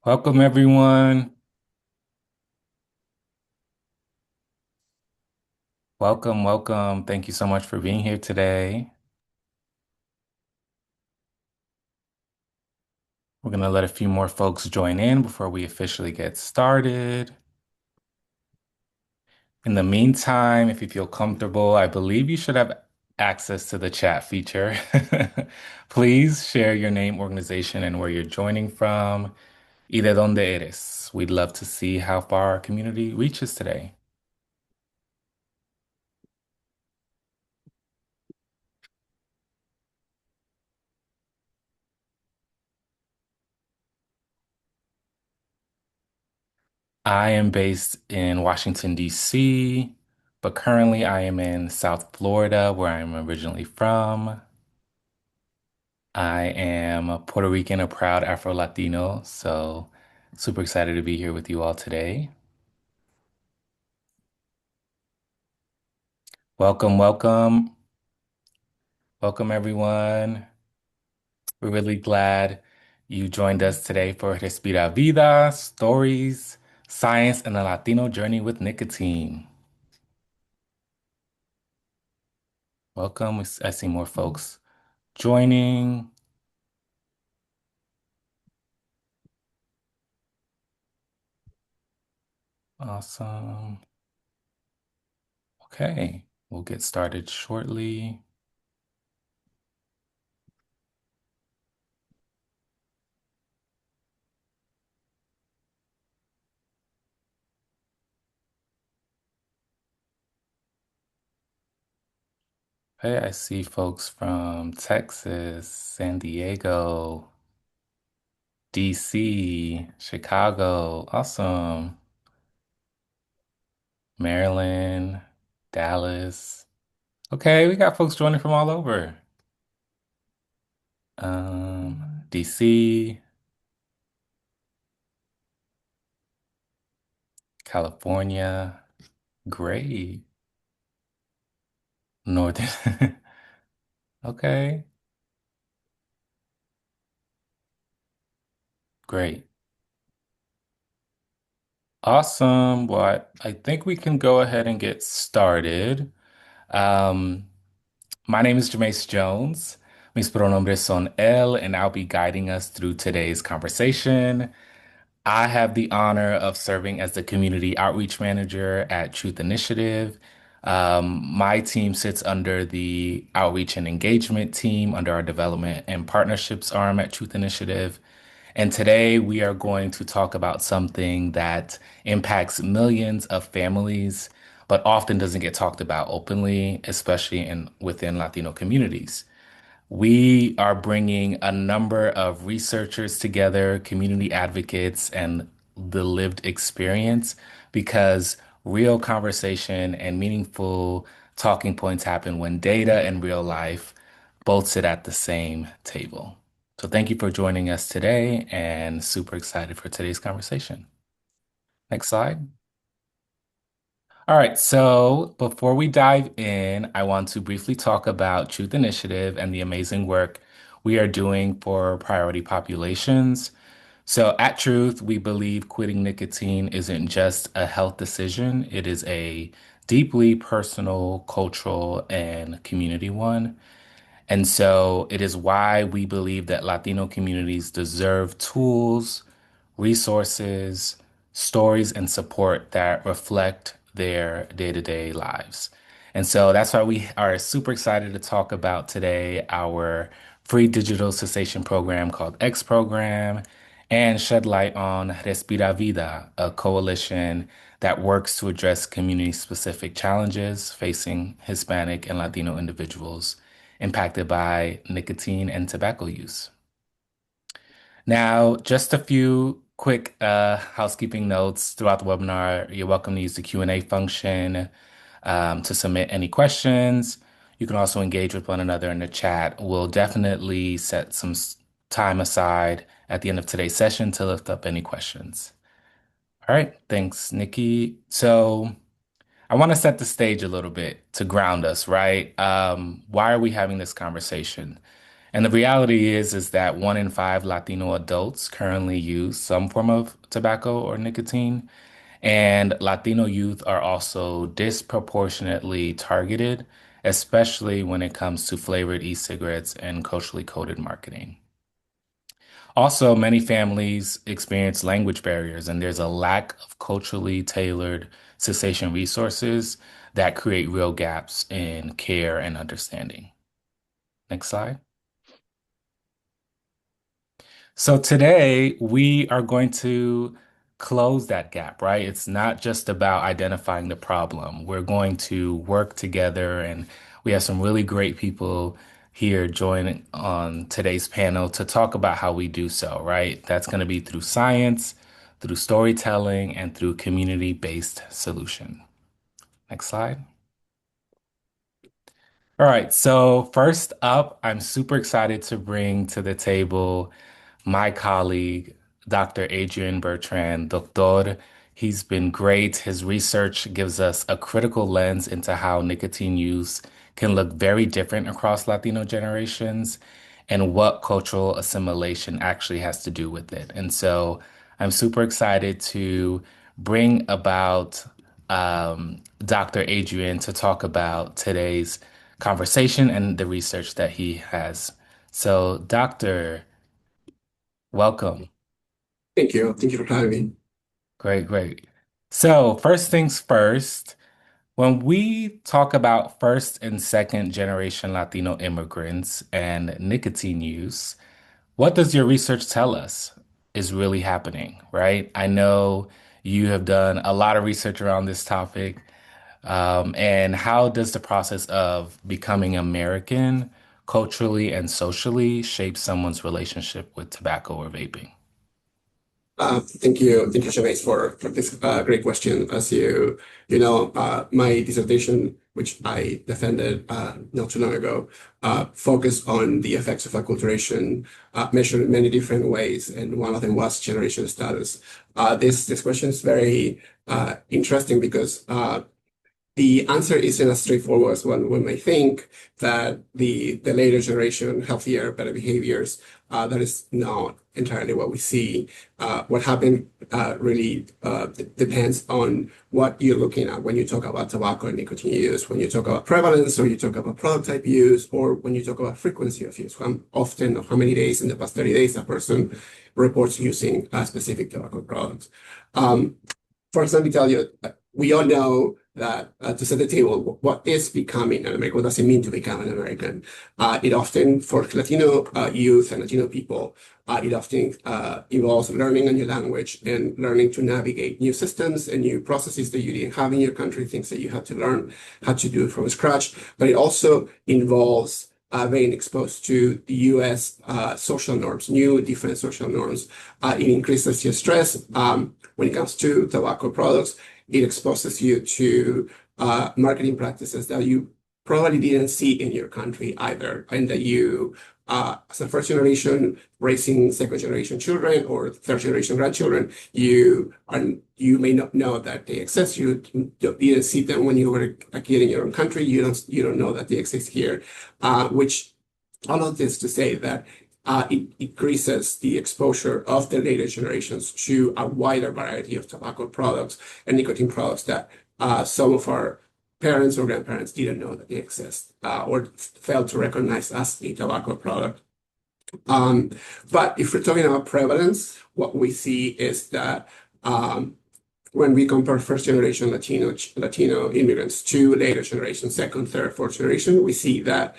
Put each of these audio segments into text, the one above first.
Welcome, everyone. Welcome, welcome. Thank you so much for being here today. We're going to let a few more folks join in before we officially get started. In the meantime, if you feel comfortable, I believe you should have access to the chat feature. Please share your name, organization, and where you're joining from. Y de dónde eres. We'd love to see how far our community reaches today. I am based in Washington, D.C., but currently I am in South Florida, where I'm originally from. I am a Puerto Rican, a proud Afro-Latino, so super excited to be here with you all today. Welcome, welcome, welcome everyone. We're really glad you joined us today for Respira Vida, Stories, Science, and the Latino Journey with Nicotine. Welcome. I see more folks joining. Awesome. Okay, we'll get started shortly. Hey, I see folks from Texas, San Diego, DC, Chicago. Awesome. Maryland, Dallas. Okay, we got folks joining from all over. DC, California. Great. Northern. Okay, great. Awesome. Well, I think we can go ahead and get started. Um, my name is Jemaise Jones. Mis pronombres son él, and I'll be guiding us through today's conversation. I have the honor of serving as the community outreach manager at Truth Initiative. My team sits under the outreach and engagement team under our development and partnerships arm at Truth Initiative. And today we are going to talk about something that impacts millions of families, but often doesn't get talked about openly, especially in within Latino communities. We are bringing a number of researchers together, community advocates, and the lived experience because real conversation and meaningful talking points happen when data and real life both sit at the same table. So thank you for joining us today and super excited for today's conversation. Next slide. All right, so before we dive in, I want to briefly talk about Truth Initiative and the amazing work we are doing for priority populations. So at Truth, we believe quitting nicotine isn't just a health decision, it is a deeply personal, cultural, and community one. And so it is why we believe that Latino communities deserve tools, resources, stories, and support that reflect their day-to-day lives. And so that's why we are super excited to talk about today our free digital cessation program called X Program and shed light on Respira Vida, a coalition that works to address community-specific challenges facing Hispanic and Latino individuals impacted by nicotine and tobacco use. Now, just a few quick housekeeping notes throughout the webinar. You're welcome to use the Q&A function to submit any questions. You can also engage with one another in the chat. We'll definitely set some time aside at the end of today's session to lift up any questions. All right, thanks, Nikki. So I want to set the stage a little bit to ground us, right? Why are we having this conversation? And the reality is that 1 in 5 Latino adults currently use some form of tobacco or nicotine. And Latino youth are also disproportionately targeted, especially when it comes to flavored e-cigarettes and culturally coded marketing. Also, many families experience language barriers, and there's a lack of culturally tailored cessation resources that create real gaps in care and understanding. Next slide. So today we are going to close that gap, right? It's not just about identifying the problem. We're going to work together, and we have some really great people here joining on today's panel to talk about how we do so, right? That's going to be through science, through storytelling, and through community-based solution. Next slide. All right, so first up, I'm super excited to bring to the table my colleague, Dr. Adrian Bertrand, Doctor. He's been great. His research gives us a critical lens into how nicotine use can look very different across Latino generations and what cultural assimilation actually has to do with it. And so I'm super excited to bring about Dr. Adrian to talk about today's conversation and the research that he has. So, Doctor, welcome. Thank you. Thank you for having me. Great, great. So, first things first, when we talk about first and second generation Latino immigrants and nicotine use, what does your research tell us is really happening, right? I know you have done a lot of research around this topic. And how does the process of becoming American culturally and socially shape someone's relationship with tobacco or vaping? Thank you, Jemaise, for this great question. As my dissertation, which I defended not too long ago, focused on the effects of acculturation measured in many different ways, and one of them was generation status. This question is very interesting because the answer isn't as straightforward as one may think that the later generation, healthier, better behaviors, that is not entirely what we see. What happened really depends on what you're looking at when you talk about tobacco and nicotine use, when you talk about prevalence, or you talk about product type use, or when you talk about frequency of use, how often or how many days in the past 30 days a person reports using a specific tobacco product. First, let me tell you, we all know that to set the table, what is becoming an American? What does it mean to become an American? It often, for Latino youth and Latino people, it often involves learning a new language and learning to navigate new systems and new processes that you didn't have in your country, things that you had to learn how to do from scratch. But it also involves being exposed to the US social norms, new different social norms. It increases your stress when it comes to tobacco products. It exposes you to marketing practices that you probably didn't see in your country either, and that you, as a first generation raising second generation children or third generation grandchildren, you may not know that they exist. You didn't see them when you were a kid in your own country. You don't know that they exist here, which all of this to say that it increases the exposure of the later generations to a wider variety of tobacco products and nicotine products that some of our parents or grandparents didn't know that they exist or failed to recognize as a tobacco product. But if we're talking about prevalence, what we see is that when we compare first generation Latino immigrants to later generation, second, third, fourth generation, we see that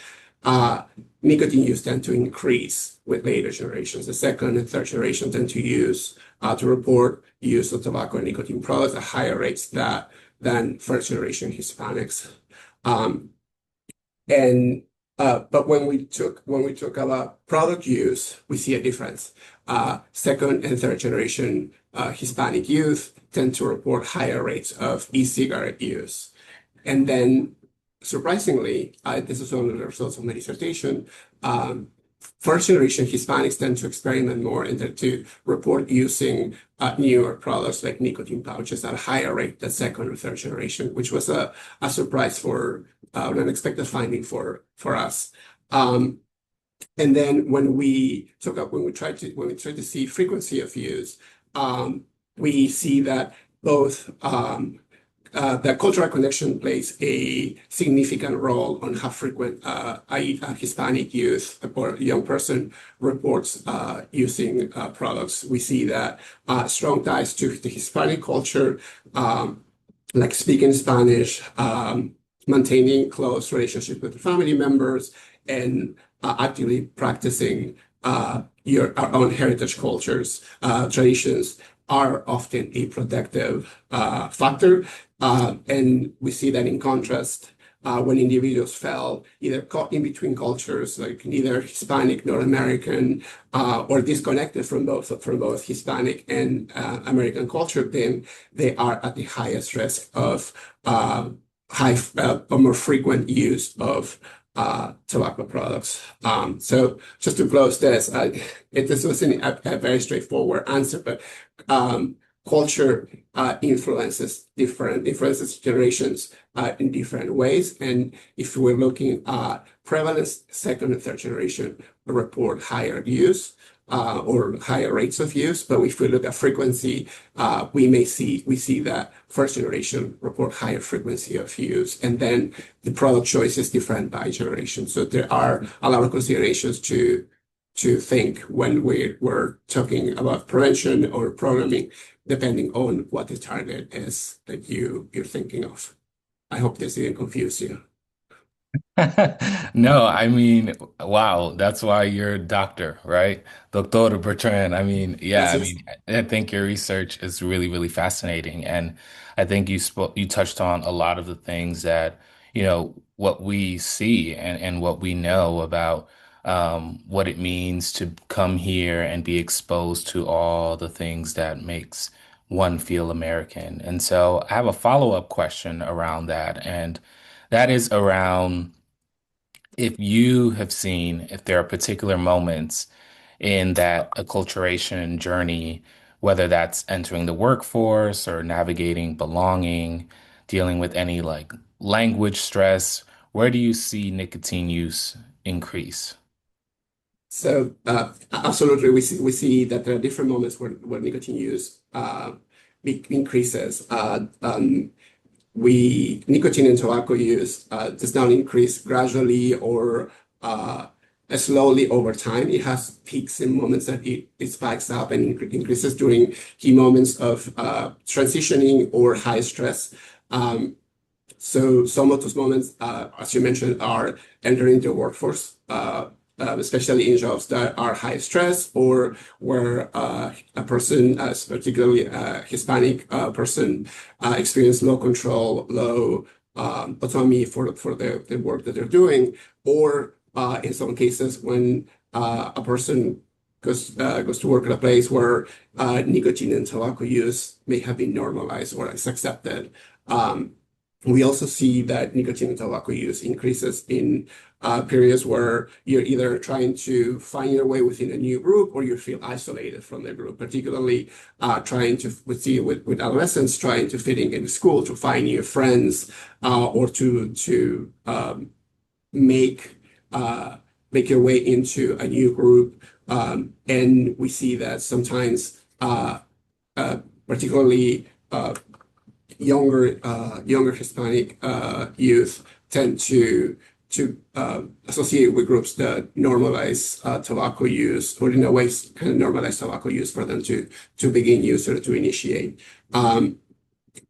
nicotine use tend to increase with later generations. The second and third generation tend to report use of tobacco and nicotine products at higher rates than first generation Hispanics. But when we talk about product use, we see a difference. Second and third generation Hispanic youth tend to report higher rates of e-cigarette use. And then, surprisingly, this is one of the results of my dissertation. First generation Hispanics tend to experiment more and tend to report using newer products like nicotine pouches at a higher rate than second or third generation, which was a surprise for an unexpected finding for us. And then when we try to see frequency of use, we see that both that cultural connection plays a significant role on how frequent a Hispanic youth or young person reports using products. We see that strong ties to the Hispanic culture, like speaking Spanish, maintaining close relationships with family members, and actively practicing our own heritage cultures, traditions are often a protective factor. And we see that in contrast, when individuals fell either caught in between cultures, like neither Hispanic nor American, or disconnected from both Hispanic and American culture, then they are at the highest risk of a more frequent use of tobacco products. So just to close this, this wasn't a very straightforward answer, but culture influences generations in different ways. And if we're looking at prevalence, second and third generation report higher use or higher rates of use. But if we look at frequency, we see that first generation report higher frequency of use, and then the product choice is different by generation. So there are a lot of considerations to think when we're talking about prevention or programming, depending on what the target is that you're thinking of. I hope this didn't confuse you. No, I mean, wow, that's why you're a doctor, right? Dr. Bertrand. I mean, yeah, I Gracias. mean, I think your research is really, really fascinating. And I think you touched on a lot of the things that, what we see and what we know about what it means to come here and be exposed to all the things that makes one feel American. And so I have a follow-up question around that, and that is around if you have seen if there are particular moments in that acculturation journey, whether that's entering the workforce or navigating belonging, dealing with any like language stress, where do you see nicotine use increase? So absolutely, we see that there are different moments where nicotine use increases. We nicotine and tobacco use does not increase gradually or slowly over time. It has peaks and moments that it spikes up and increases during key moments of transitioning or high stress. So some of those moments, as you mentioned, are entering the workforce, especially in jobs that are high stress or where a person, particularly a Hispanic person, experience low control, low autonomy for the work that they're doing, or in some cases when a person goes to work at a place where nicotine and tobacco use may have been normalized or is accepted. We also see that nicotine and tobacco use increases in periods where you're either trying to find your way within a new group or you feel isolated from the group, particularly with adolescents trying to fit in school, to find new friends, or to make make your way into a new group. And we see that sometimes, particularly younger Hispanic youth tend to associate with groups that normalize tobacco use, or in a way kind of normalize tobacco use for them to begin use or to initiate.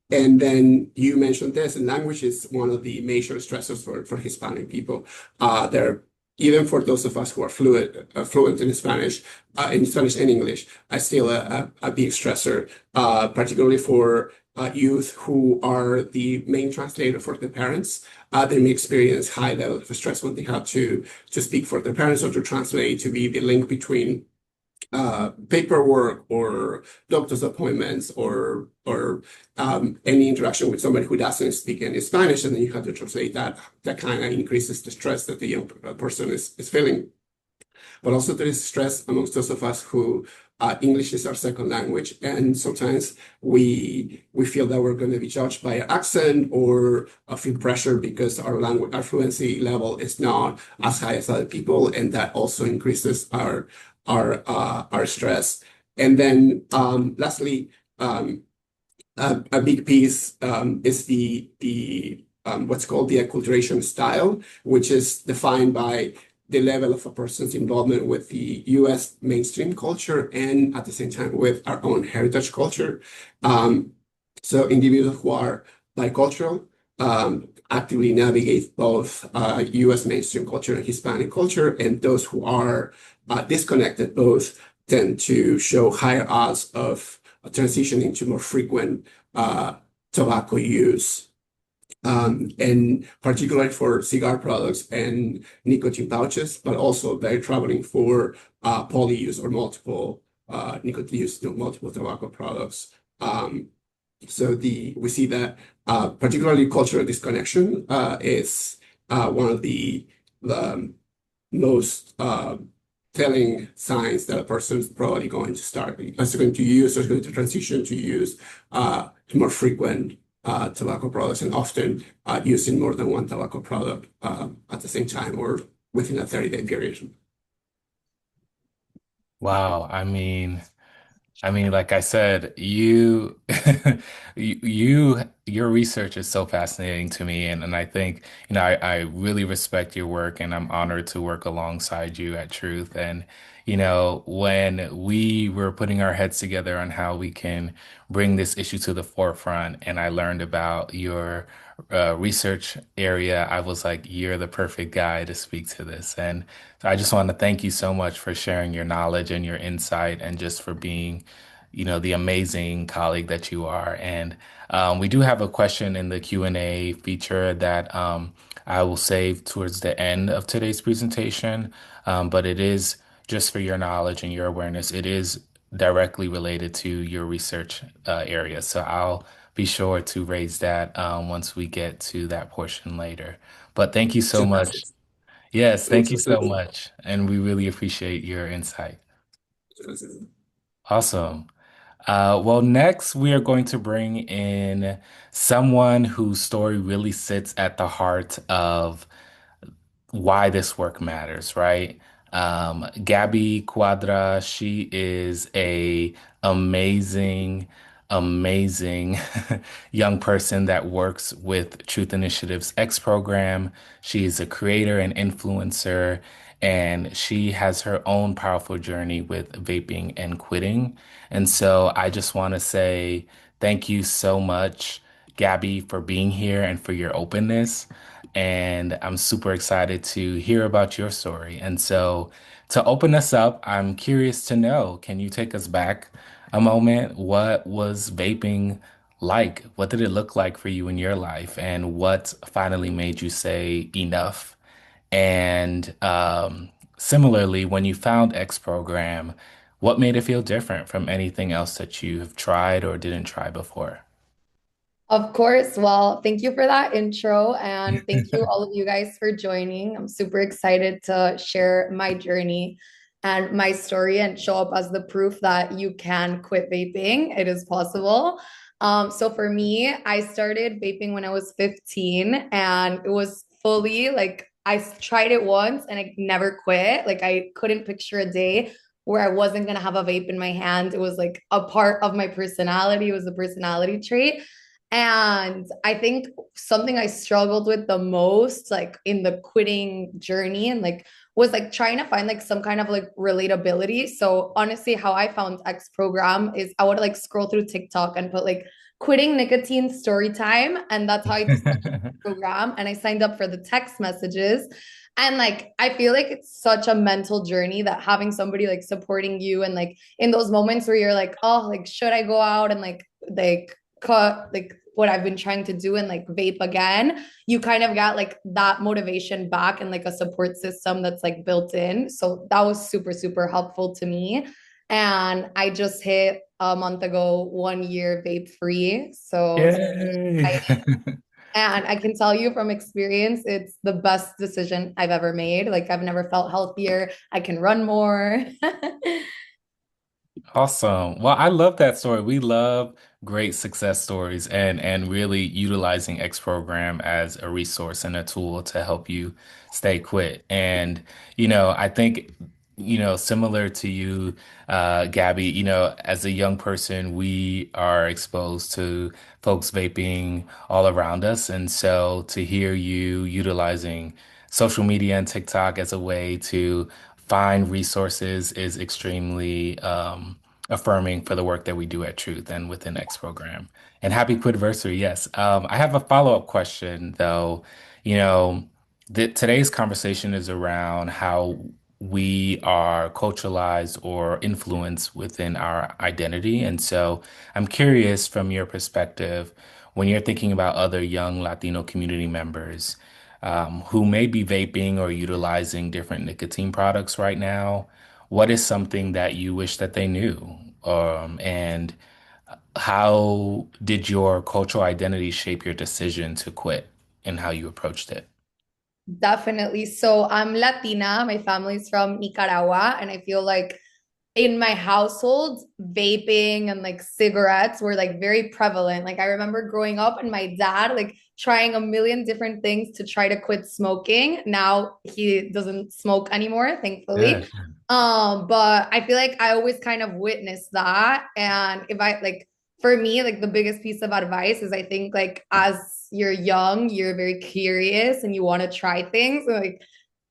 And then you mentioned this, and language is one of the major stressors for Hispanic people. There, even for those of us who are fluent in Spanish and English, are still a big stressor, particularly for youth who are the main translator for their parents. They may experience high level of stress when they have to speak for their parents or to translate, to be the link between paperwork or doctor's appointments or any interaction with somebody who doesn't speak any Spanish, and then you have to translate that. That kind of increases the stress that the young person is feeling. But also there is stress amongst those of us who English is our second language, and sometimes we feel that we're going to be judged by our accent or feel pressure because our language, our fluency level is not as high as other people, and that also increases our stress. And then lastly, a big piece is the what's called the acculturation style, which is defined by the level of a person's involvement with the U.S. mainstream culture and at the same time with our own heritage culture. Um, so individuals who are bicultural actively navigate both U.S. mainstream culture and Hispanic culture, and those who are disconnected both tend to show higher odds of transitioning to more frequent uh, tobacco use. And particularly for cigar products and nicotine pouches, but also very troubling for poly use or multiple nicotine use, multiple tobacco products. So we see that particularly cultural disconnection is one of the most telling signs that a person is probably going to start, is going to use or is going to transition to use more frequent tobacco products and often using more than one tobacco product at the same time or within a 30-day period. Wow. I mean, like I said, your research is so fascinating to me, and I think, I really respect your work, and I'm honored to work alongside you at Truth. And, when we were putting our heads together on how we can bring this issue to the forefront, and I learned about your research area, I was like, you're the perfect guy to speak to this. And so I just want to thank you so much for sharing your knowledge and your insight and just for being, the amazing colleague that you are. And we do have a question in the Q&A feature that I will save towards the end of today's presentation. But it is just for your knowledge and your awareness. It is directly related to your research area. So I'll be sure to raise that once we get to that portion later. But thank you so Fantastic. much. Yes, thank you Thanks. so much. And we really appreciate your insight. Awesome. Well, next we are going to bring in someone whose story really sits at the heart of why this work matters, right? Gaby Cuadra, she is a amazing, amazing young person that works with Truth Initiative's X program. She is a creator and influencer, and she has her own powerful journey with vaping and quitting. And so I just want to say thank you so much, Gaby, for being here and for your openness. And I'm super excited to hear about your story. And so, to open us up, I'm curious to know, can you take us back a moment? What was vaping like? What did it look like for you in your life? And what finally made you say enough? And similarly, when you found X Program, what made it feel different from anything else that you have tried or didn't try before? Of course. Well, thank you for that intro. And thank you, all of you guys, for joining. I'm super excited to share my journey and my story and show up as the proof that you can quit vaping. It is possible. So for me, I started vaping when I was 15, and it was fully like I tried it once and I never quit. Like I couldn't picture a day where I wasn't going to have a vape in my hand. It was like a part of my personality. It was a personality trait. And I think something I struggled with the most, like in the quitting journey, and like was like trying to find like some kind of like relatability. So honestly, how I found X program is I would like scroll through TikTok and put like quitting nicotine story time. And that's how I discovered the program. And I signed up for the text messages. And like I feel like it's such a mental journey that having somebody like supporting you and like in those moments where you're like, oh, like should I go out and like cut like what I've been trying to do and like vape again, you kind of got like that motivation back and like a support system that's like built in. So that was super, super helpful to me. And I just hit a month ago 1 year vape free. So Yay. And I can tell you from experience, it's the best decision I've ever made. Like, I've never felt healthier. I can run more. Awesome. Well, I love that story. We love great success stories and really utilizing X program as a resource and a tool to help you stay quit. And I think similar to you, Gabby, as a young person, we are exposed to folks vaping all around us. And so to hear you utilizing social media and TikTok as a way to find resources is extremely affirming for the work that we do at Truth and within X program. And happy quitversary, yes. I have a follow-up question though. You know, today's conversation is around how we are culturalized or influenced within our identity. And so I'm curious from your perspective, when you're thinking about other young Latino community members who may be vaping or utilizing different nicotine products right now, what is something that you wish that they knew? And how did your cultural identity shape your decision to quit and how you approached it? Definitely. So I'm Latina. My family's from Nicaragua, and I feel like in my household, vaping and like cigarettes were like very prevalent. Like I remember growing up and my dad like trying a million different things to try to quit smoking. Now he doesn't smoke anymore, thankfully. Good. But I feel like I always kind of witnessed that. And if I like for me, like the biggest piece of advice is I think like as you're young, you're very curious and you want to try things. Like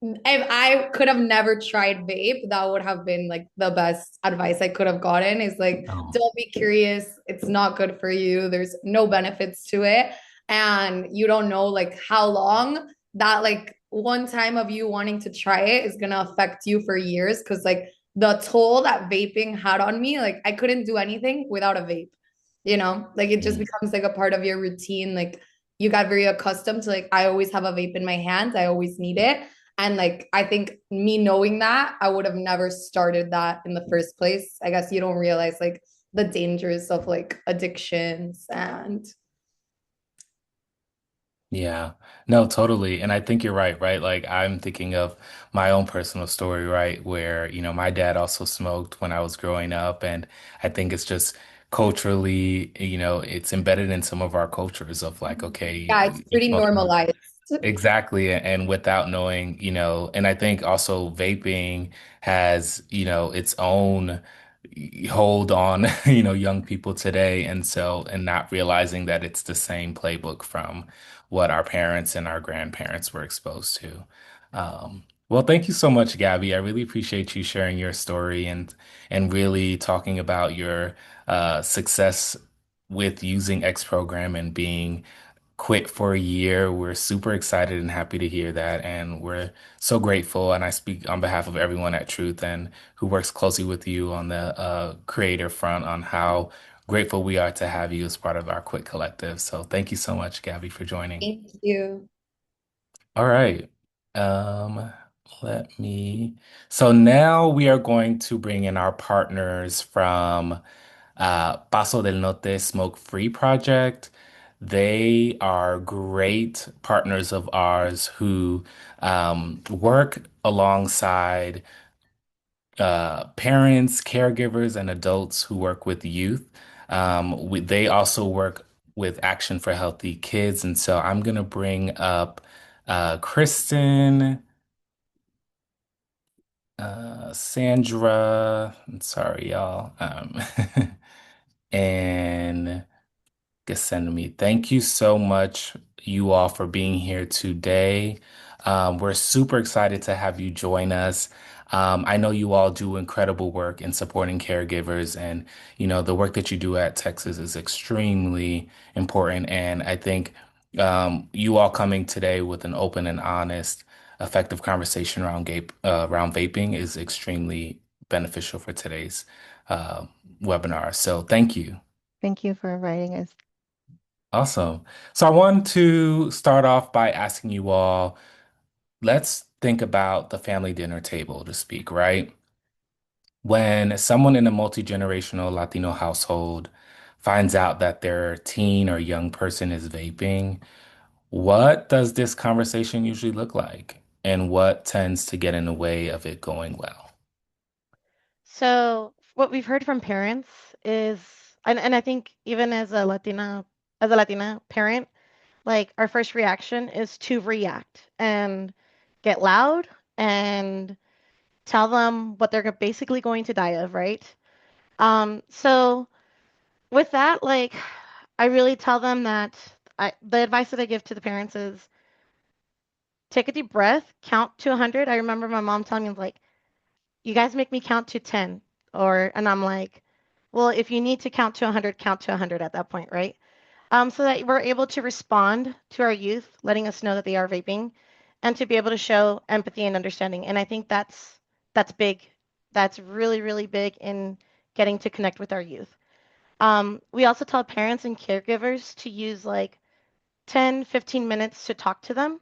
if I could have never tried vape, that would have been like the best advice I could have gotten is like, Oh, don't be curious. It's not good for you. There's no benefits to it. And you don't know like how long that like one time of you wanting to try it is going to affect you for years. Cause like the toll that vaping had on me, like I couldn't do anything without a vape, like it just mm, becomes like a part of your routine. Like you got very accustomed to like, I always have a vape in my hands. I always need it. And like, I think me knowing that, I would have never started that in the first place. I guess you don't realize like the dangers of like addictions and yeah. No, totally. And I think you're right, right? Like I'm thinking of my own personal story, right? Where, my dad also smoked when I was growing up. And I think it's just culturally, it's embedded in some of our cultures of like, okay, yeah, it's you're pretty smoking. normalized. Exactly. And without knowing, and I think also vaping has, its own hold on, young people today. And so, and not realizing that it's the same playbook from what our parents and our grandparents were exposed to. Well, thank you so much, Gabby. I really appreciate you sharing your story and really talking about your success with using X program and being quit for a year. We're super excited and happy to hear that. And we're so grateful. And I speak on behalf of everyone at Truth and who works closely with you on the creative front on how grateful we are to have you as part of our Quit Collective. So thank you so much, Gabby, for joining. Thank you. All right. Um, let me. So now we are going to bring in our partners from Paso del Norte Smoke Free Project. They are great partners of ours who work alongside parents, caregivers, and adults who work with youth. They also work with Action for Healthy Kids. And so I'm going to bring up Kristen, Sandra, I'm sorry, y'all, and Gethsemane. Thank you so much, you all, for being here today. We're super excited to have you join us. I know you all do incredible work in supporting caregivers, and the work that you do at Texas is extremely important. And I think you all coming today with an open and honest, effective conversation around vaping is extremely beneficial for today's uh, webinar. So thank you. Thank you for inviting us. Awesome. So I want to start off by asking you all, let's think about the family dinner table to speak, right? When someone in a multi-generational Latino household finds out that their teen or young person is vaping, What does this conversation usually look like? And what tends to get in the way of it going well? So what we've heard from parents is, and I think even as a Latina parent, like our first reaction is to react and get loud and tell them what they're basically going to die of, right? So with that, like I really tell them that the advice that I give to the parents is take a deep breath, count to 100. I remember my mom telling me like, you guys make me count to 10 and I'm like, well, if you need to count to 100, count to 100 at that point, right? So that we're able to respond to our youth, letting us know that they are vaping, and to be able to show empathy and understanding. And I think that's big. That's really, really big in getting to connect with our youth. We also tell parents and caregivers to use like 10, 15 minutes to talk to them.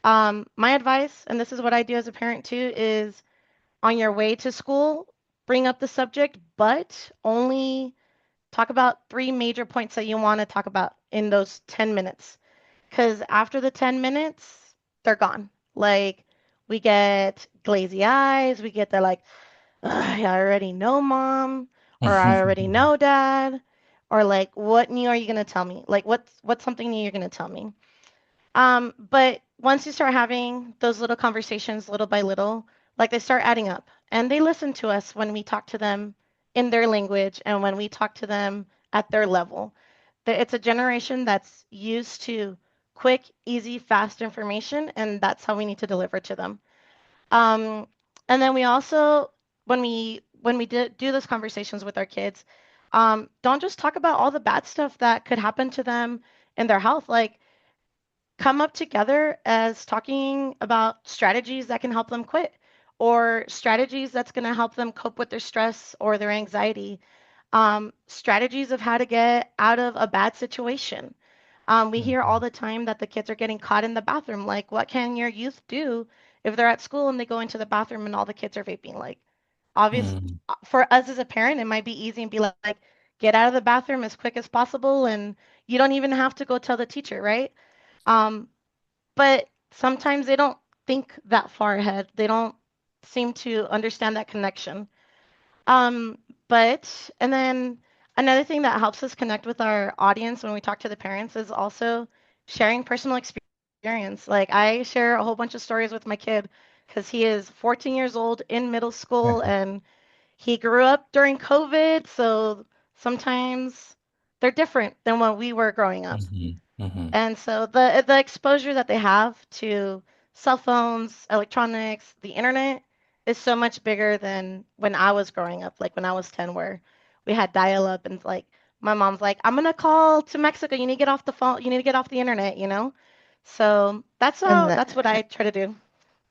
My advice, and this is what I do as a parent too, is on your way to school, bring up the subject, but only talk about three major points that you want to talk about in those 10 minutes. Because after the 10 minutes, they're gone. Like, we get glazy eyes, we get the like, "Ugh, I already know mom, or I already know dad, or like, what new are you going to tell me? Like, what's something new you're going to tell me? But once you start having those little conversations little by little, like they start adding up and they listen to us when we talk to them in their language and when we talk to them at their level. It's a generation that's used to quick, easy, fast information, and that's how we need to deliver to them. Um, and then we also, when we do those conversations with our kids, don't just talk about all the bad stuff that could happen to them in their health. Like come up together as talking about strategies that can help them quit or strategies that's going to help them cope with their stress or their anxiety, strategies of how to get out of a bad situation. We hear all the time that the kids are getting caught in the bathroom. Like, what can your youth do if they're at school and they go into the bathroom and all the kids are vaping? Like, obvious Mhm. for us as a parent, it might be easy and be like, get out of the bathroom as quick as possible, and you don't even have to go tell the teacher, right? Um, but sometimes they don't think that far ahead. They don't seem to understand that connection. Um, and then another thing that helps us connect with our audience when we talk to the parents is also sharing personal experience. Like I share a whole bunch of stories with my kid because he is 14 years old in middle school and he grew up during COVID. So sometimes they're different than when we were growing up. Mhm. Mhm. And so the exposure that they have to cell phones, electronics, the internet is so much bigger than when I was growing up, like when I was 10, where we had dial-up and like my mom's like, I'm gonna call to Mexico. You need to get off the phone. You need to get off the internet, you know? So And that's what I try to do.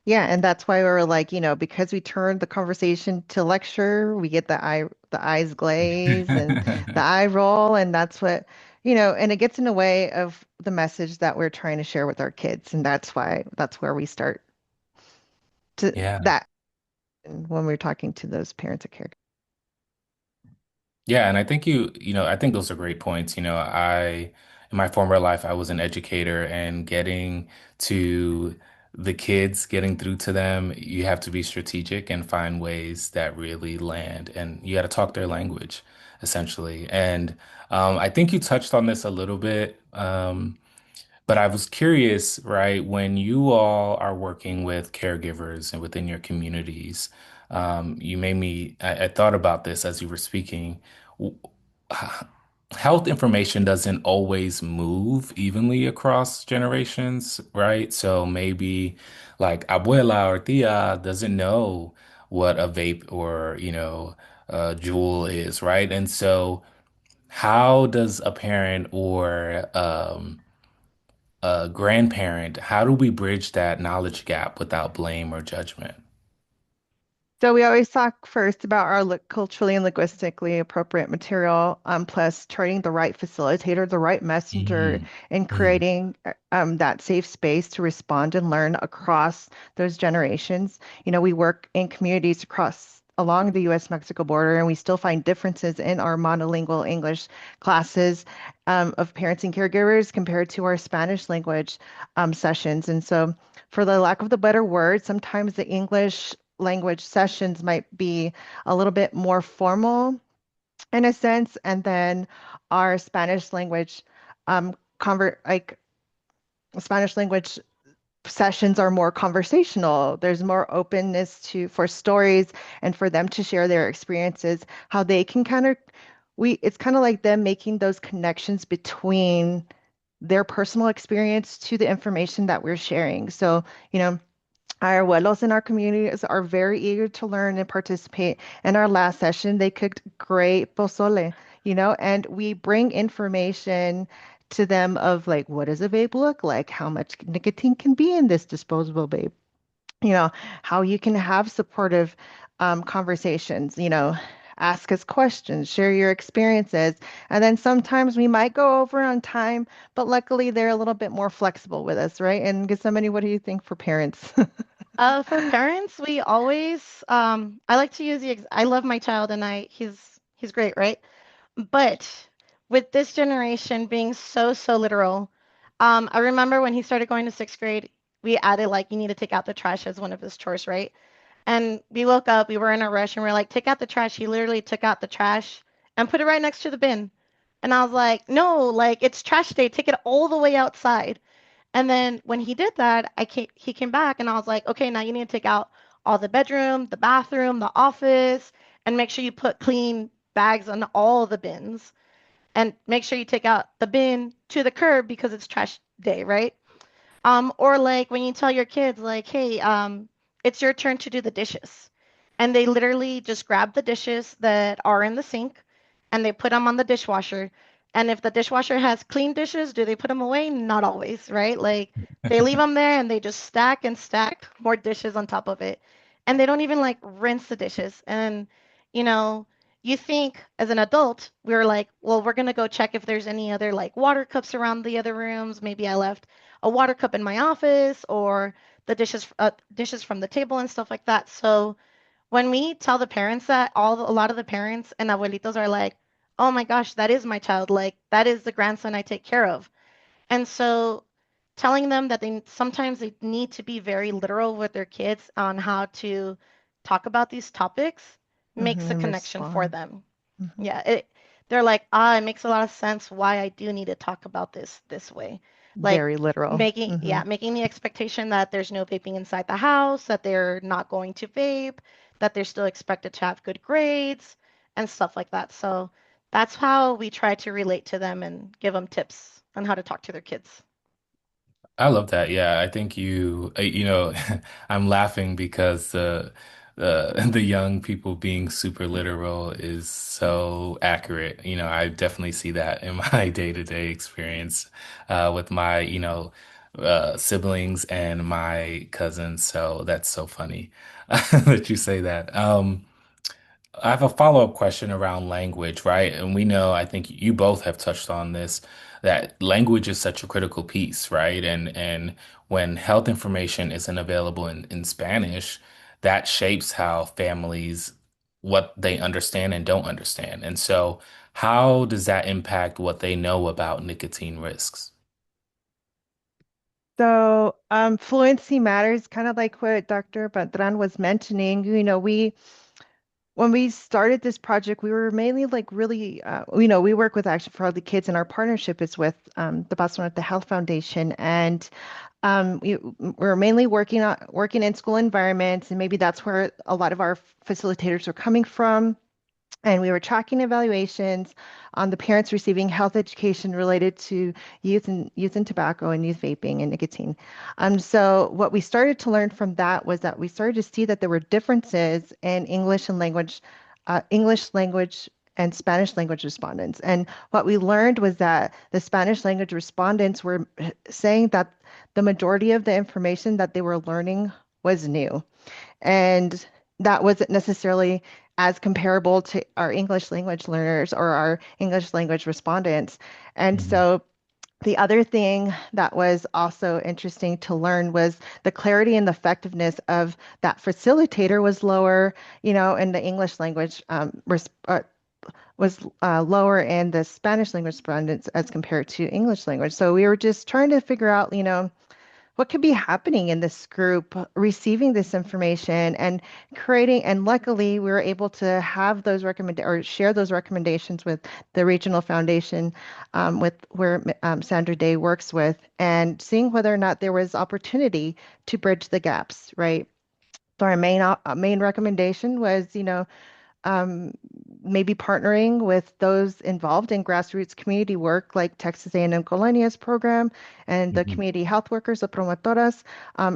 yeah, and that's why we were like, because we turned the conversation to lecture, we get the eyes glaze and the eye roll, and that's what, and it gets in the way of the message that we're trying to share with our kids, and that's where we start to Yeah. that when we're talking to those parents or caregivers. Yeah, and I think I think those are great points. In my former life, I was an educator and getting to the kids, getting through to them, you have to be strategic and find ways that really land. And you got to talk their language, essentially. And I think you touched on this a little bit. But I was curious, right, when you all are working with caregivers and within your communities, you made me, I thought about this as you were speaking. W- h- Health information doesn't always move evenly across generations, right? So maybe like abuela or tia doesn't know what a vape or, a jewel is, right? And so how does a parent or, a grandparent, how do we bridge that knowledge gap without blame or judgment? So we always talk first about our culturally and linguistically appropriate material, plus charting the right facilitator, the right messenger, Mm, and mm, creating that safe space to respond and learn across those generations. We work in communities across along the U.S.-Mexico border, and we still find differences in our monolingual English classes of parents and caregivers compared to our Spanish language sessions. And so, for the lack of the better word, sometimes the English language sessions might be a little bit more formal in a sense, and then our Spanish language convert like Spanish language sessions are more conversational. There's more openness to for stories and for them to share their experiences, how they can kind of it's kind of like them making those connections between their personal experience to the information that we're sharing. So, you know, our abuelos in our communities are very eager to learn and participate. In our last session, they cooked great pozole, and we bring information to them of like, what does a vape look like? How much nicotine can be in this disposable vape? You know, how you can have supportive conversations, ask us questions, share your experiences. And then sometimes we might go over on time, but luckily they're a little bit more flexible with us, right? And Gethsemane, what do you think for parents? For parents, we always I like to use I love my child and he's great, right? But with this generation being so literal, I remember when he started going to sixth grade, we added like you need to take out the trash as one of his chores, right? And we woke up, we were in a rush, and we are like, take out the trash. He literally took out the trash and put it right next to the bin. And I was like, no, like it's trash day. Take it all the way outside. And then when he did that, he came back and I was like, okay, now you need to take out all the bedroom, the bathroom, the office, and make sure you put clean bags on all the bins. And make sure you take out the bin to the curb because it's trash day, right? Or like when you tell your kids, like, hey, it's your turn to do the dishes. And they literally just grab the dishes that are in the sink and they put them on the dishwasher. And if the dishwasher has clean dishes, do they put them away? Not always, right? Like they leave them there and they just stack and stack more dishes on top of it. And they don't even like rinse the dishes. And, you know, you think as an adult, we are like, well, we're going to go check if there's any other like water cups around the other rooms. Maybe I left a water cup in my office or the dishes from the table and stuff like that. So when we tell the parents that, a lot of the parents and abuelitos are like, "Oh my gosh, that is my child. Like that is the grandson I take care of." And so telling them that they sometimes they need to be very literal with their kids on how to talk about these topics makes a And connection for respond. them. Mhm. Yeah, they're like, it makes a lot of sense why I do need to talk about this way. Like Very literal. making the expectation that there's no vaping inside the house, that they're not going to vape, that they're still expected to have good grades and stuff like that. So that's how we try to relate to them and give them tips on how to talk to their kids. I love that. Yeah, I think I'm laughing because the young people being super literal is so accurate. I definitely see that in my day-to-day experience with my, siblings and my cousins. So that's so funny that you say that. I have a follow-up question around language, right? And we know, I think you both have touched on this, that language is such a critical piece, right? And when health information isn't available in Spanish, that shapes how families what they understand and don't understand. And so how does that impact what they know about nicotine risks? So, fluency matters, kind of like what Dr. Bertrand was mentioning. When we started this project, we were mainly like really, we work with Action for Healthy Kids, and our partnership is with the Boston the Health Foundation, and we're mainly working in school environments, and maybe that's where a lot of our facilitators are coming from. And we were tracking evaluations on the parents receiving health education related to youth and tobacco and youth vaping and nicotine. So what we started to learn from that was that we started to see that there were differences in English language and Spanish language respondents. And what we learned was that the Spanish language respondents were saying that the majority of the information that they were learning was new. And that wasn't necessarily as comparable to our English language learners or our English language respondents. And Mhm. so The other thing that was also interesting to learn was the clarity and the effectiveness of that facilitator was lower, in the English language was lower in the Spanish language respondents as compared to English language. So we were just trying to figure out, what could be happening in this group receiving this information and creating, and luckily we were able to have those recommend or share those recommendations with the regional foundation, with where Sandra Day works with, and seeing whether or not there was opportunity to bridge the gaps, right? So our main recommendation was, um, maybe partnering with those involved in grassroots community work like Texas A&M Colonia's program and the Mhm. community health workers, the promotoras,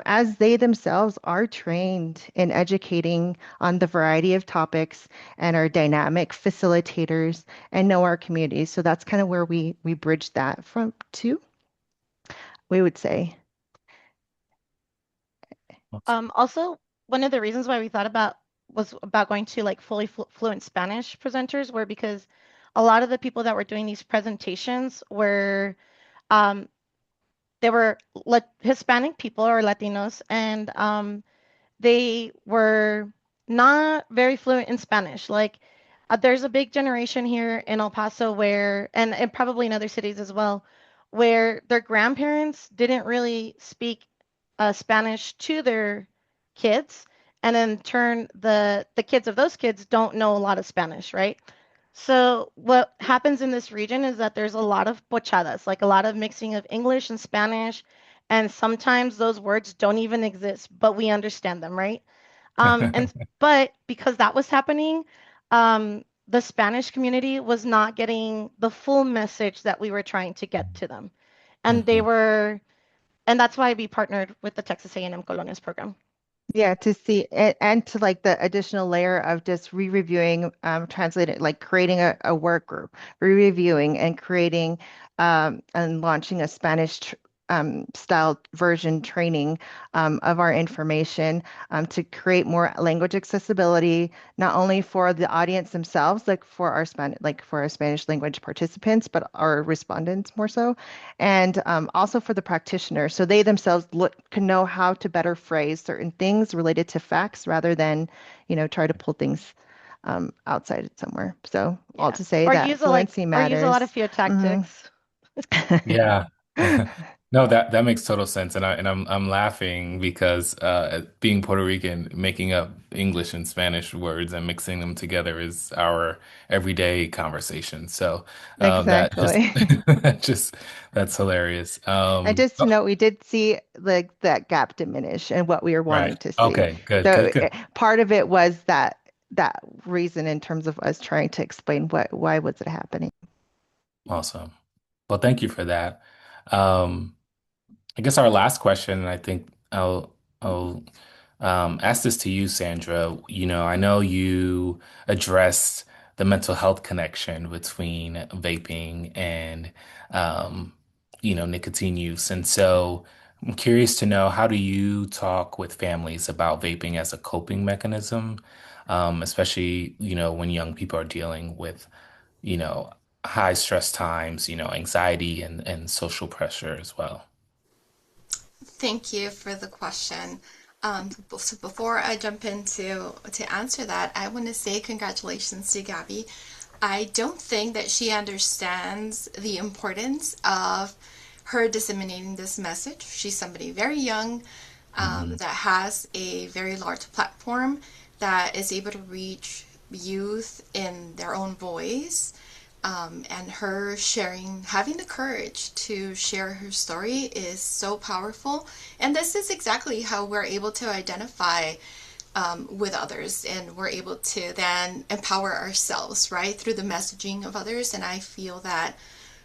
as they themselves are trained in educating on the variety of topics and are dynamic facilitators and know our communities. So that's kind of where we bridge that from to, we would say. Also, one of the reasons why we thought about was about going to like fully fluent Spanish presenters were because a lot of the people that were doing these presentations were um, they were Hispanic people or Latinos, and they were not very fluent in Spanish. Like, there's a big generation here in El Paso where, and probably in other cities as well, where their grandparents didn't really speak Spanish to their kids, and in turn, the kids of those kids don't know a lot of Spanish, right? So what happens in this region is that there's a lot of pochadas, like a lot of mixing of English and Spanish, and sometimes those words don't even exist, but we understand them, right? And but because that was happening, the Spanish community was not getting the full message that we were trying to get to them. And they Mhm. were, and that's why we partnered with the Texas A&M Colonias program. Yeah, to see and to like the additional layer of just re-reviewing, translating, like creating a work group, re-reviewing and creating and launching a Spanish style version training of our information, to create more language accessibility, not only for the audience themselves, like for our Spanish language participants, but our respondents more so, and also for the practitioner, so they themselves can know how to better phrase certain things related to facts rather than, try to pull things outside it somewhere. So all Yeah. to say that fluency Or use a lot of matters. fear Hmm. tactics. Yeah. No, that makes total sense. And I'm laughing because being Puerto Rican, making up English and Spanish words and mixing them together is our everyday conversation. So that just Exactly. just that's hilarious. And just to note, we did see like that gap diminish and what we were Right. wanting to see. Okay, good, good, So good. part of it was that reason in terms of us trying to explain why was it happening. Awesome. Well, thank you for that. Um, I guess our last question, and I think I'll ask this to you, Sandra. I know you addressed the mental health connection between vaping and um, nicotine use. And so I'm curious to know, how do you talk with families about vaping as a coping mechanism, especially, when young people are dealing with, you know, high stress times, anxiety and social pressure as well. Thank you for the question. So before I jump into to answer that, I want to say congratulations to Gabby. I don't think that she understands the importance of her disseminating this message. She's somebody very young, Hmm. that has a very large platform that is able to reach youth in their own voice. And her sharing, having the courage to share her story is so powerful. And this is exactly how we're able to identify with others, and we're able to then empower ourselves, right, through the messaging of others. And I feel that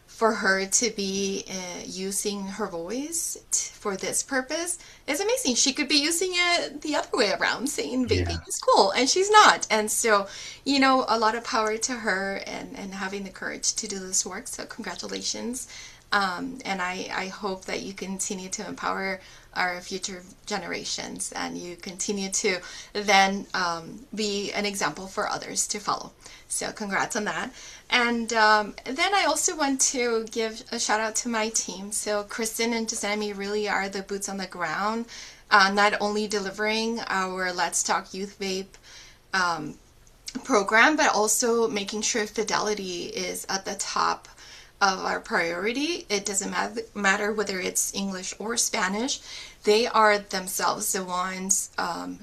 for her to be using her voice for this purpose is amazing. She could be using it the other way around, saying vaping Yeah. is cool, and she's not. And so, a lot of power to her, and having the courage to do this work. So, congratulations. And I hope that you continue to empower our future generations and you continue to then be an example for others to follow. So congrats on that. And then I also want to give a shout out to my team. So Kristen and Jasami really are the boots on the ground, not only delivering our Let's Talk Youth Vape program, but also making sure fidelity is at the top of our priority. It doesn't matter whether it's English or Spanish. They are themselves the ones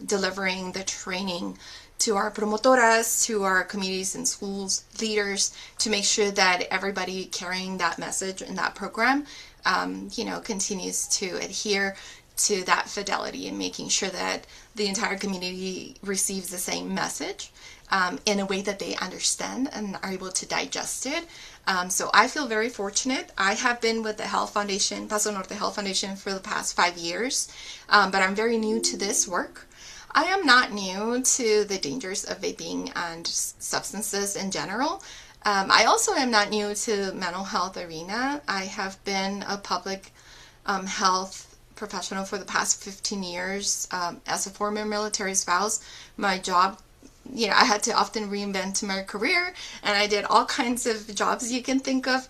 delivering the training to our promotoras, to our communities and schools leaders, to make sure that everybody carrying that message in that program, continues to adhere to that fidelity and making sure that the entire community receives the same message in a way that they understand and are able to digest it. So I feel very fortunate. I have been with the Health Foundation, Paso Norte Health Foundation, for the past 5 years, but I'm very new to this work. I am not new to the dangers of vaping and substances in general. I also am not new to mental health arena. I have been a public health professional for the past 15 years. As a former military spouse, my job, I had to often reinvent my career, and I did all kinds of jobs you can think of.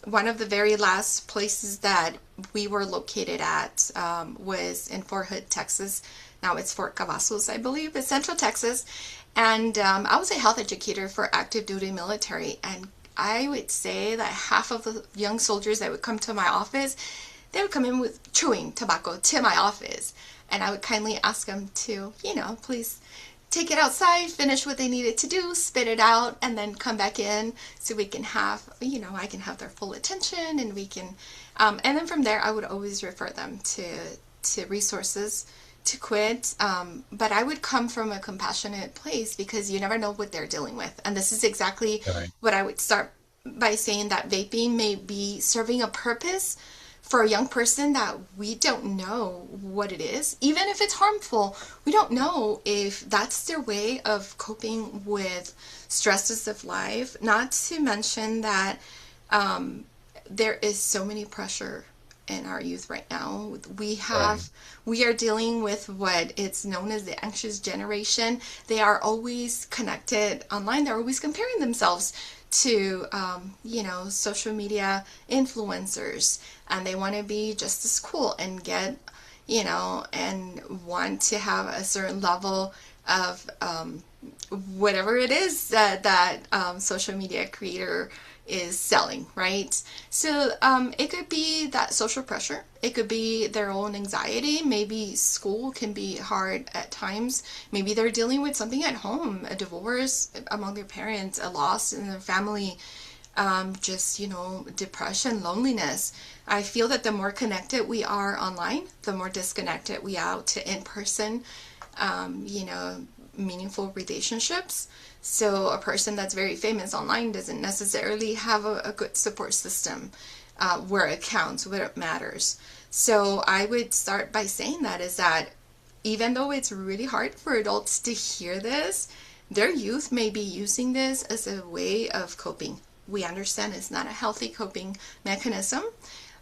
One of the very last places that we were located at was in Fort Hood, Texas. Now it's Fort Cavazos, I believe, but Central Texas. And I was a health educator for active duty military, and I would say that half of the young soldiers that would come to my office, they would come in with chewing tobacco to my office. And I would kindly ask them to, please take it outside, finish what they needed to do, spit it out, and then come back in so we can have, I can have their full attention, and we can, and then from there I would always refer them to resources to quit. But I would come from a compassionate place because you never know what they're dealing with. And this is exactly Right. what I would start by saying, that vaping may be serving a purpose for a young person that we don't know what it is. Even if it's harmful, we don't know if that's their way of coping with stresses of life. Not to mention that there is so many pressure in our youth right now. Right. We are dealing with what it's known as the anxious generation. They are always connected online. They're always comparing themselves to social media influencers, and they want to be just as cool and get and want to have a certain level of whatever it is that social media creator is selling, right? So it could be that social pressure. It could be their own anxiety. Maybe school can be hard at times. Maybe they're dealing with something at home, a divorce among their parents, a loss in their family, depression, loneliness. I feel that the more connected we are online, the more disconnected we are to in-person, meaningful relationships. So a person that's very famous online doesn't necessarily have a good support system where it counts, where it matters. So I would start by saying that is that even though it's really hard for adults to hear this, their youth may be using this as a way of coping. We understand it's not a healthy coping mechanism,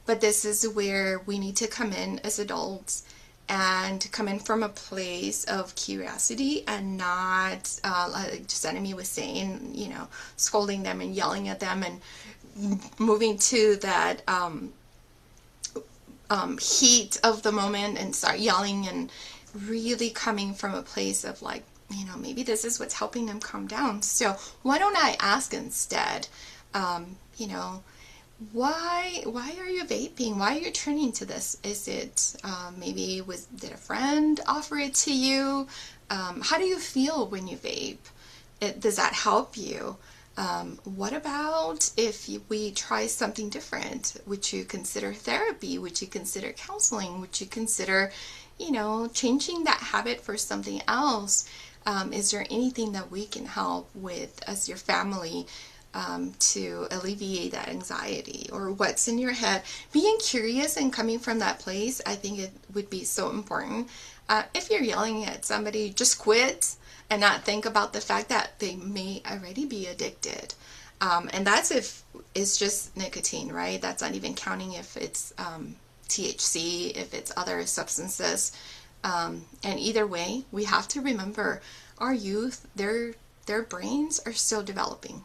but this is where we need to come in as adults and come in from a place of curiosity and not, like just enemy was saying, scolding them and yelling at them and moving to that heat of the moment and start yelling, and really coming from a place of like, maybe this is what's helping them calm down. So why don't I ask instead, why are you vaping? Why are you turning to this? Is it did a friend offer it to you? How do you feel when you vape? Does that help you? What about if we try something different? Would you consider therapy? Would you consider counseling? Would you consider, changing that habit for something else? Is there anything that we can help with as your family to alleviate that anxiety? Or what's in your head? Being curious and coming from that place, I think it would be so important. If you're yelling at somebody, just quit and not think about the fact that they may already be addicted. And that's if it's just nicotine, right? That's not even counting if it's THC, if it's other substances. And either way, we have to remember our youth, their brains are still developing.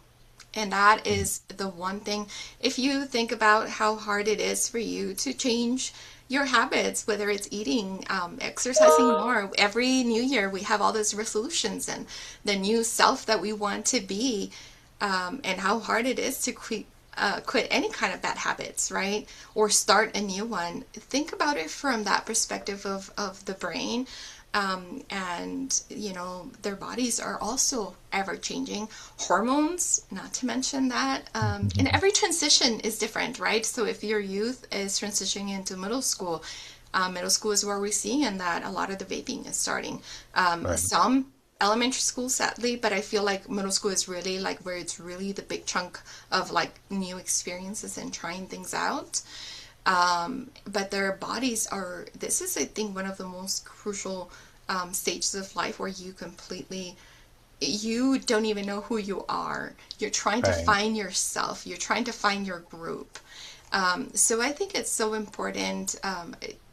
And that is the one thing. If you think about how hard it is for you to change your habits, whether it's eating, exercising more, every new year we have all those resolutions and the new self that we want to be, and how hard it is to quit any kind of bad habits, right? Or start a new one. Think about it from that perspective of the brain. And their bodies are also ever changing. Hormones, not to mention that. And every transition is different, right? So if your youth is transitioning into middle school is where we're seeing that a lot of the vaping is starting. Right. Some elementary school, sadly, but I feel like middle school is really like where it's really the big chunk of like new experiences and trying things out. But their bodies are, this is, I think, one of the most crucial stages of life where you don't even know who you are. You're trying to Right. find yourself, you're trying to find your group. So I think it's so important,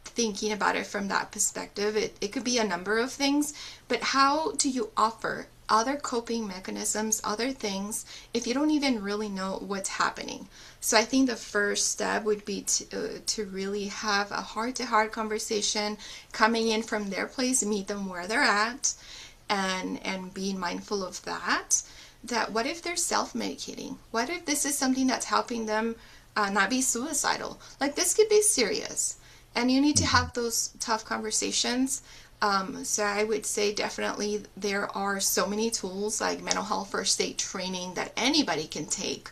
thinking about it from that perspective. It could be a number of things, but how do you offer other coping mechanisms, other things, if you don't even really know what's happening? So I think the first step would be to really have a heart-to-heart conversation, coming in from their place, meet them where they're at, and being mindful of that. That what if they're self-medicating? What if this is something that's helping them not be suicidal? Like, this could be serious, and you need to Mhm. have those tough conversations. So I would say definitely there are so many tools like mental health first aid training that anybody can take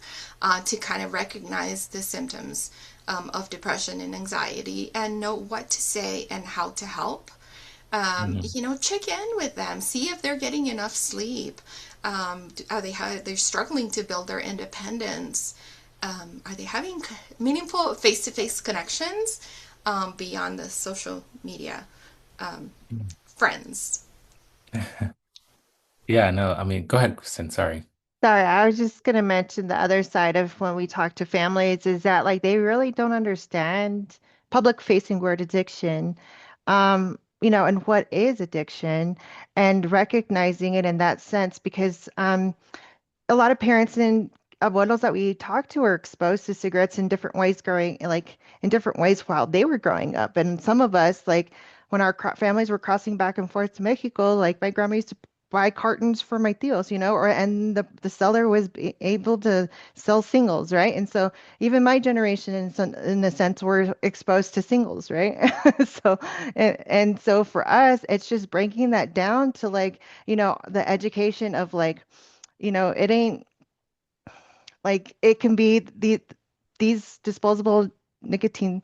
to kind of recognize the symptoms of depression and anxiety and know what to say and how to help. Mhm. Check in with them, see if they're getting enough sleep. Are they're struggling to build their independence? Are they having meaningful face-to-face connections beyond the social media friends? Yeah, no, I mean, go ahead, Kristen. Sorry. Sorry, I was just going to mention the other side of when we talk to families is that like they really don't understand public facing word addiction, and what is addiction and recognizing it in that sense because a lot of parents and abuelos that we talk to are exposed to cigarettes in different ways in different ways while they were growing up. And some of us, like when our families were crossing back and forth to Mexico, like my grandma used to buy cartons for my tios, and the seller was able to sell singles, right? And so even my generation in a sense were exposed to singles, right? So and so for us, it's just breaking that down to like, the education of like, it ain't like it can be these disposable nicotine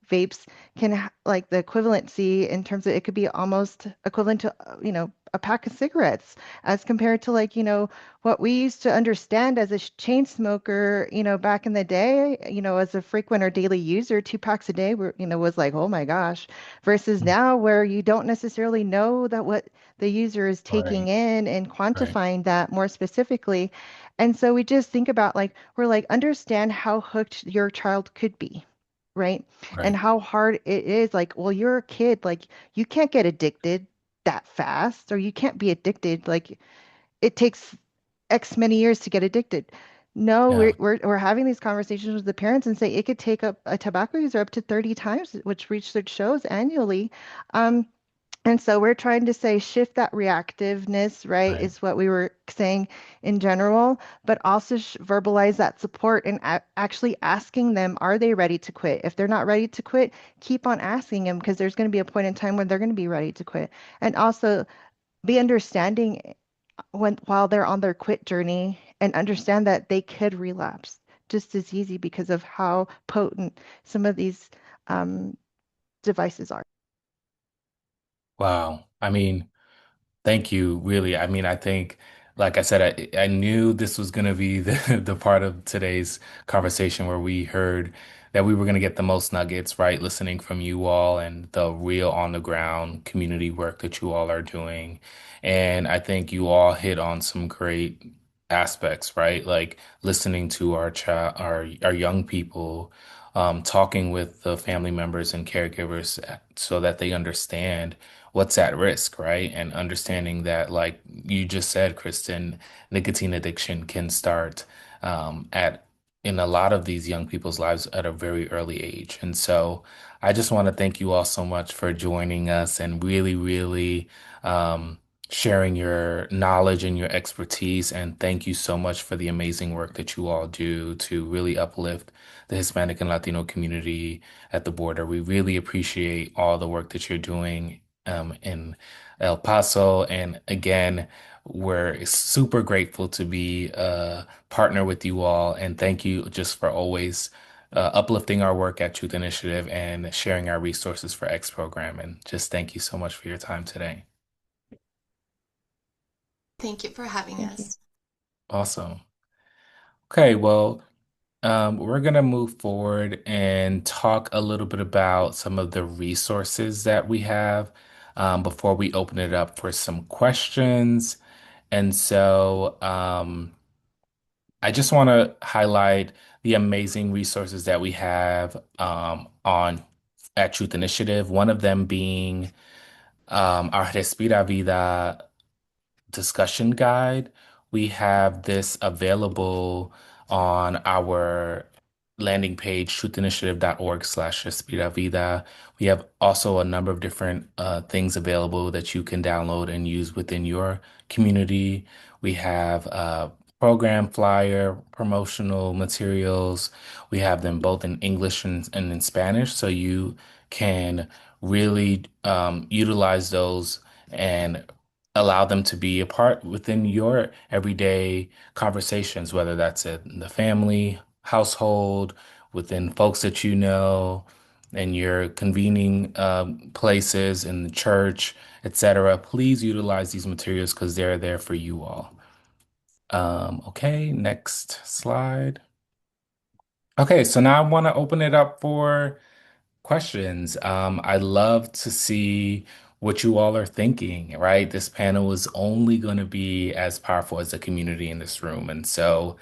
vapes can like the equivalency in terms of it could be almost equivalent to a pack of cigarettes as compared to like what we used to understand as a chain smoker back in the day as a frequent or daily user 2 packs a day were was like oh my gosh versus Mhm. now where you don't necessarily know that what the user is taking Right. in and Right. quantifying that more specifically and so we just think about like, we're like, understand how hooked your child could be, right? And Right. how hard it is. Like, well, you're a kid, like, you can't get addicted that fast, or you can't be addicted. Like, it takes X many years to get addicted. No, Yeah. we're having these conversations with the parents and say it could take up a tobacco user up to 30 times, which research shows annually. Um, and so we're trying to say shift that reactiveness, right, Right. is what we were saying in general, but also verbalize that support and actually asking them, are they ready to quit? If they're not ready to quit, keep on asking them because there's going to be a point in time when they're going to be ready to quit. And also be understanding while they're on their quit journey and understand that they could relapse just as easy because of how potent some of these um, devices are. Wow. I mean, thank you, really. I mean, I think, like I said, I knew this was going to be the part of today's conversation where we heard that we were going to get the most nuggets, right? Listening from you all and the real on the ground community work that you all are doing. And I think you all hit on some great aspects, right? Like listening to our young people, talking with the family members and caregivers so that they understand what's at risk, right? And understanding that, like you just said, Kristen, nicotine addiction can start at in a lot of these young people's lives at a very early age. And so I just want to thank you all so much for joining us and really, really sharing your knowledge and your expertise. And thank you so much for the amazing work that you all do to really uplift the Hispanic and Latino community at the border. We really appreciate all the work that you're doing in El Paso. And again, we're super grateful to be a partner with you all. And thank you just for always uplifting our work at Truth Initiative and sharing our resources for X program. And just thank you so much for your time today. Thank you for having Thank you. us. Awesome. Okay, well, we're gonna move forward and talk a little bit about some of the resources that we have before we open it up for some questions. And so, I just want to highlight the amazing resources that we have on at Truth Initiative. One of them being our Respira Vida discussion guide. We have this available on our landing page, truthinitiative.org/Respira Vida. We have also a number of different things available that you can download and use within your community. We have program flyer, promotional materials. We have them both in English and in Spanish, so you can really utilize those and allow them to be a part within your everyday conversations, whether that's in the family, household, within folks that you know, and your convening places in the church, etc. Please utilize these materials because they're there for you all. Okay, next slide. Okay, so now I want to open it up for questions. I'd love to see what you all are thinking, right? This panel is only going to be as powerful as the community in this room. And so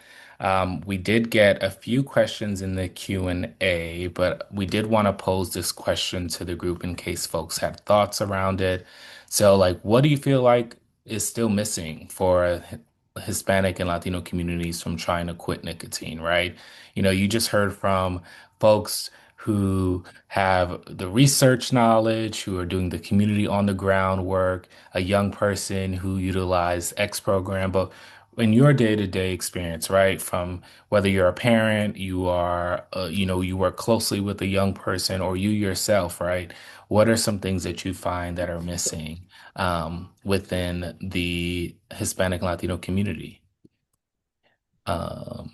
we did get a few questions in the Q&A, but we did want to pose this question to the group in case folks had thoughts around it. So, like, what do you feel like is still missing for Hispanic and Latino communities from trying to quit nicotine, right? You know, you just heard from folks who have the research knowledge, who are doing the community on the ground work, a young person who utilized X program. But in your day-to-day experience, right, from whether you're a parent, you are, you work closely with a young person, or you yourself, right? What are some things that you find that are missing within the Hispanic Latino community? Um,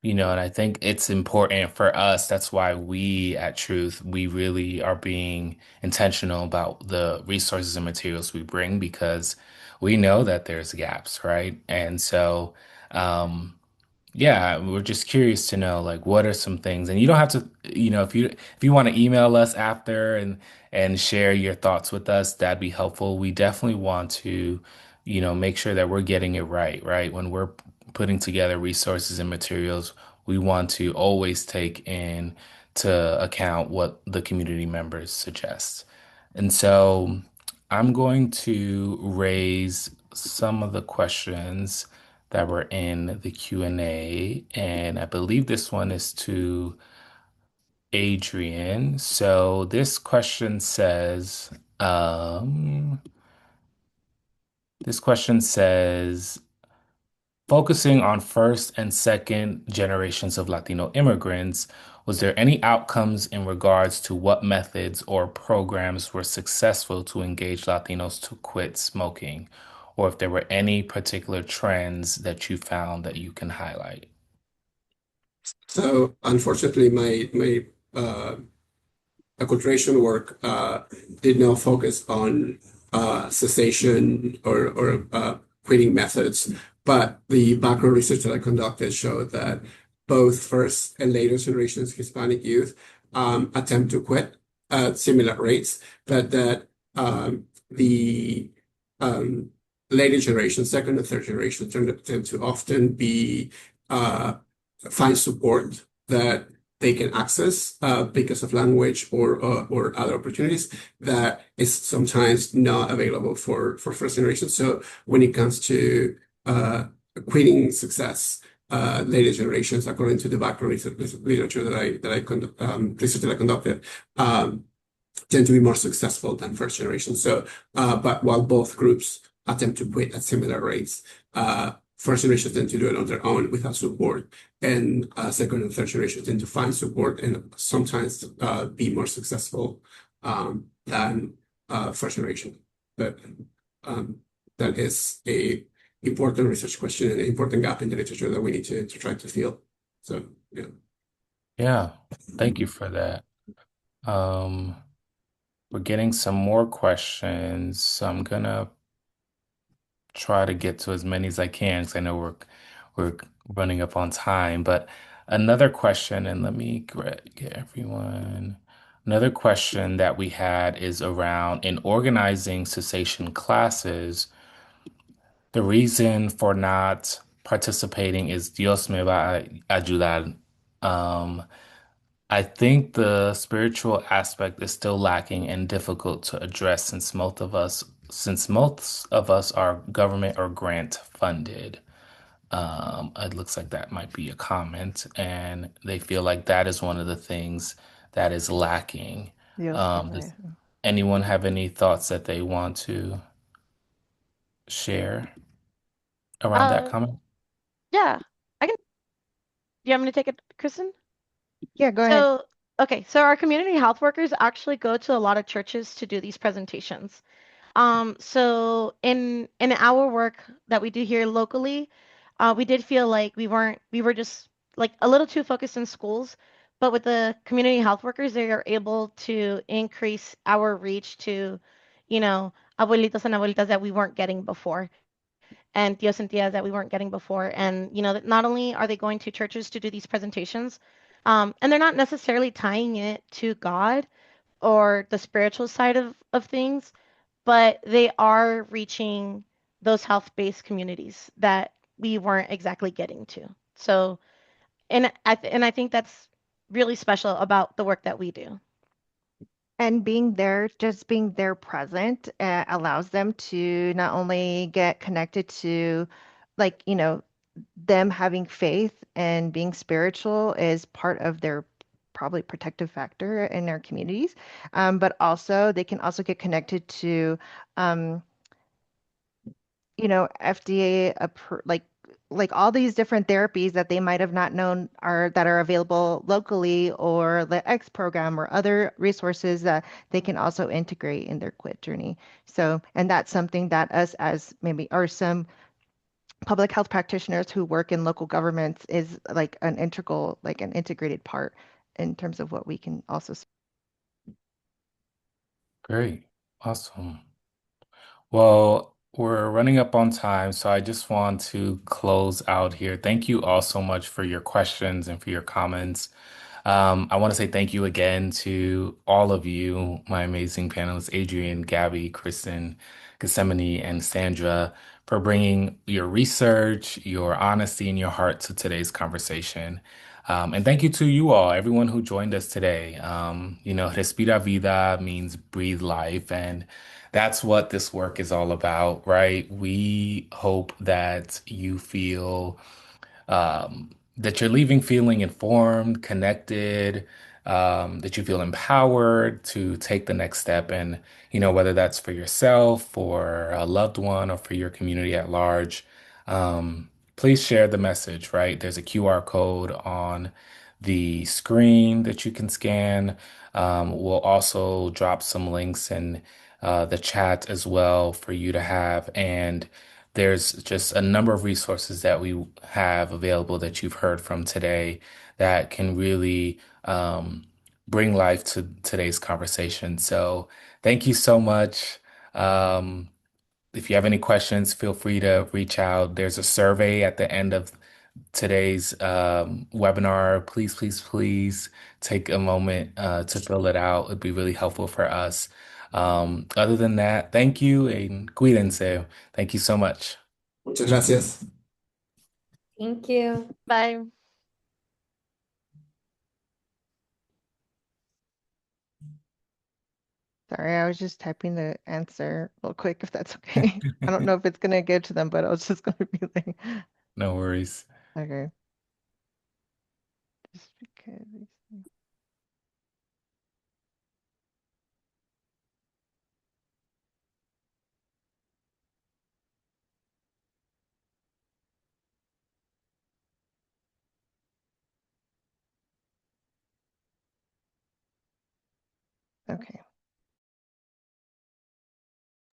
and I think it's important for us. That's why we at Truth, we really are being intentional about the resources and materials we bring because we know that there's gaps, right? And so, yeah, we're just curious to know like what are some things, and you don't have to, if you want to email us after and share your thoughts with us, that'd be helpful. We definitely want to, make sure that we're getting it right, right? When we're putting together resources and materials, we want to always take into account what the community members suggest. And so I'm going to raise some of the questions that were in the Q&A, and I believe this one is to Adrian. So this question says, focusing on first and second generations of Latino immigrants, was there any outcomes in regards to what methods or programs were successful to engage Latinos to quit smoking, or if there were any particular trends that you found that you can highlight? So unfortunately, my acculturation work did not focus on cessation or quitting methods, but the background research that I conducted showed that both first and later generations Hispanic youth attempt to quit at similar rates, but that the um, later generations, second and third generations, tend to often be uh, find support that they can access because of language or other opportunities that is sometimes not available for first generation. So when it comes to quitting success, later generations, according to the background literature research that I conducted, um, tend to be more successful than first generation. So, but while both groups attempt to quit at similar rates, first generation tend to do it on their own without support, and second and third generation tend to find support and sometimes be more successful than first generation. But um, that is a important research question and an important gap in the literature that we need to try to fill. So, yeah. Yeah, thank you for that. Um, we're getting some more questions, so I'm gonna try to get to as many as I can because I know we're running up on time. But another question, and let me get everyone. Another question that we had is around in organizing cessation classes. The reason for not participating is Dios me va a ayudar. Um, I think the spiritual aspect is still lacking and difficult to address since most of us are government or grant funded. It looks like that might be a comment, and they feel like that is one of the things that is lacking. Dios Does quita. anyone have any thoughts that they want to share around that Uh, comment? yeah, I can. Do you want me to take it, Kristen? Yeah, go ahead. So, okay, so our community health workers actually go to a lot of churches to do these presentations. So in our work that we do here locally, we did feel like we were just like a little too focused in schools, but with the community health workers, they are able to increase our reach to, you know, abuelitos and abuelitas that we weren't getting before, and tios and tias that we weren't getting before. And, that not only are they going to churches to do these presentations, and they're not necessarily tying it to God or the spiritual side of things, but they are reaching those health-based communities that we weren't exactly getting to. So, and I think that's really special about the work that we do. And being there, just being there present, allows them to not only get connected to, like, them having faith and being spiritual is part of their probably protective factor in their communities, but also they can also get connected to, um, FDA like all these different therapies that they might have not known are that are available locally, or the X program or other resources that they can also integrate in their quit journey. So, and that's something that us as maybe or some public health practitioners who work in local governments is like an integral, like an integrated part in terms of what we can also. Great. Awesome. Well, we're running up on time, so I just want to close out here. Thank you all so much for your questions and for your comments. I want to say thank you again to all of you, my amazing panelists, Adrian, Gabby, Kristen, Gethsemane, and Sandra, for bringing your research, your honesty, and your heart to today's conversation. And thank you to you all, everyone who joined us today. Respira Vida means breathe life, and that's what this work is all about, right? We hope that you feel that you're leaving feeling informed, connected, that you feel empowered to take the next step. And, whether that's for yourself, for a loved one, or for your community at large, please share the message, right? There's a QR code on the screen that you can scan. We'll also drop some links in the chat as well for you to have. And there's just a number of resources that we have available that you've heard from today that can really bring life to today's conversation. So thank you so much. Um, if you have any questions, feel free to reach out. There's a survey at the end of today's webinar. Please take a moment to fill it out. It'd be really helpful for us. Other than that, thank you and cuídense. Thank you so much. Muchas gracias. Thank you. Bye. Sorry, I was just typing the answer real quick, if that's okay. I don't know if it's gonna get to them, but I was just gonna be like, No worries. okay. Just because. Okay.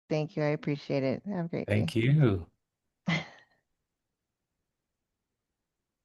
Thank you. I appreciate it. Have a great day. Thank you.